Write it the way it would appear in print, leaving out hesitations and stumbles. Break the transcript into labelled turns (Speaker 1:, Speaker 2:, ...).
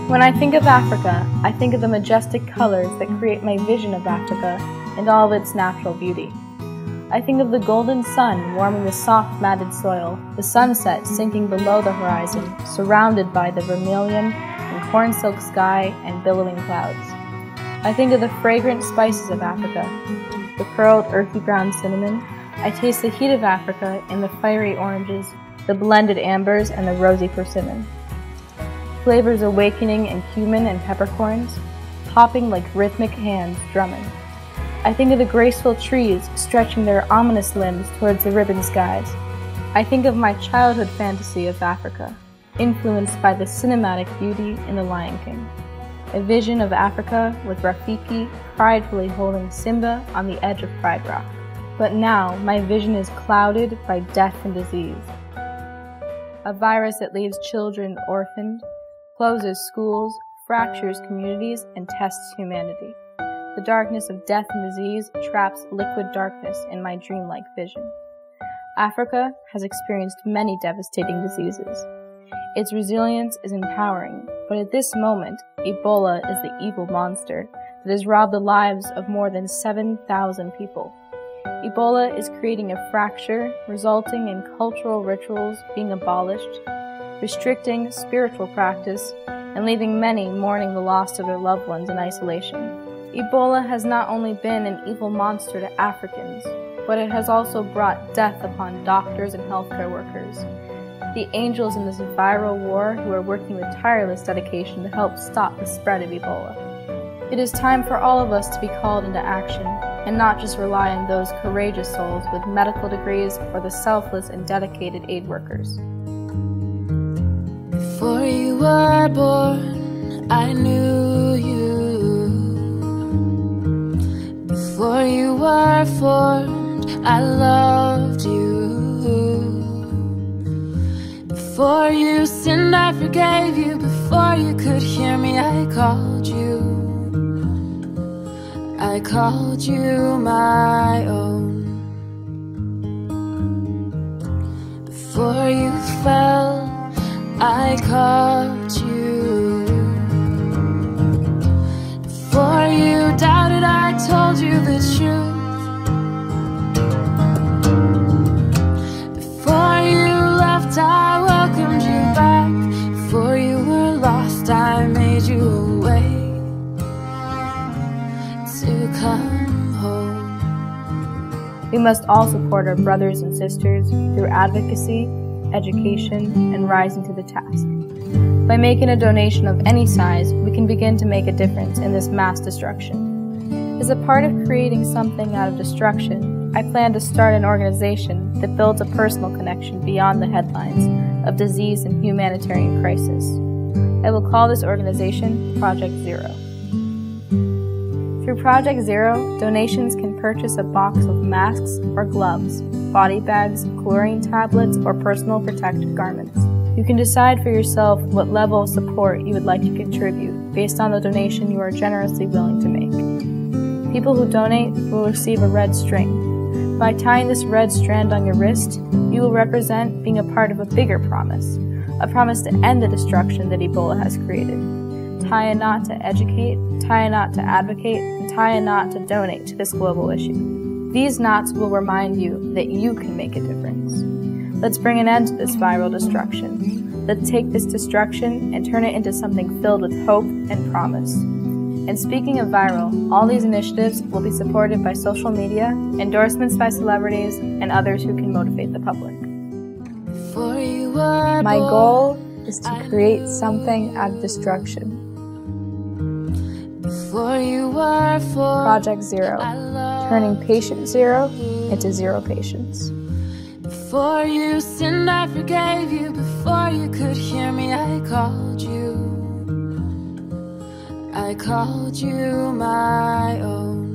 Speaker 1: When I think of Africa, I think of the majestic colors that create my vision of Africa and all of its natural beauty. I think of the golden sun warming the soft matted soil, the sunset sinking below the horizon, surrounded by the vermilion and corn-silk sky and billowing clouds. I think of the fragrant spices of Africa, the curled earthy brown cinnamon. I taste the heat of Africa in the fiery oranges, the blended ambers, and the rosy persimmon. Flavors awakening in cumin and peppercorns, popping like rhythmic hands drumming. I think of the graceful trees stretching their ominous limbs towards the ribbon skies. I think of my childhood fantasy of Africa, influenced by the cinematic beauty in The Lion King. A vision of Africa with Rafiki pridefully holding Simba on the edge of Pride Rock. But now my vision is clouded by death and disease. A virus that leaves children orphaned, closes schools, fractures communities, and tests humanity. The darkness of death and disease traps liquid darkness in my dreamlike vision. Africa has experienced many devastating diseases. Its resilience is empowering, but at this moment, Ebola is the evil monster that has robbed the lives of more than 7,000 people. Ebola is creating a fracture, resulting in cultural rituals being abolished, restricting spiritual practice, and leaving many mourning the loss of their loved ones in isolation. Ebola has not only been an evil monster to Africans, but it has also brought death upon doctors and healthcare workers, the angels in this viral war who are working with tireless dedication to help stop the spread of Ebola. It is time for all of us to be called into action, and not just rely on those courageous souls with medical degrees or the selfless and dedicated aid workers.
Speaker 2: Before you were born, I knew you. Before you were formed, I loved you. Before you sinned, I forgave you. Before you could hear me, I called you. I called you my own. Before you fell, I caught you. Before you doubted, I told you the truth. Before you left, I welcomed you back. Before you were lost, I made you a way to come home.
Speaker 1: We must all support our brothers and sisters through advocacy, education, and rising to the task. By making a donation of any size, we can begin to make a difference in this mass destruction. As a part of creating something out of destruction, I plan to start an organization that builds a personal connection beyond the headlines of disease and humanitarian crisis. I will call this organization Project Zero. Through Project Zero, donations can purchase a box of masks or gloves, body bags, chlorine tablets, or personal protective garments. You can decide for yourself what level of support you would like to contribute based on the donation you are generously willing to make. People who donate will receive a red string. By tying this red strand on your wrist, you will represent being a part of a bigger promise, a promise to end the destruction that Ebola has created. Tie a knot to educate, tie a knot to advocate, and tie a knot to donate to this global issue. These knots will remind you that you can make a difference. Let's bring an end to this viral destruction. Let's take this destruction and turn it into something filled with hope and promise. And speaking of viral, all these initiatives will be supported by social media, endorsements by celebrities, and others who can motivate the public. My goal is to create something out of destruction. Project Zero, turning patient zero into zero patients.
Speaker 2: Before you sinned, I forgave you. Before you could hear me, I called you. I called you my own.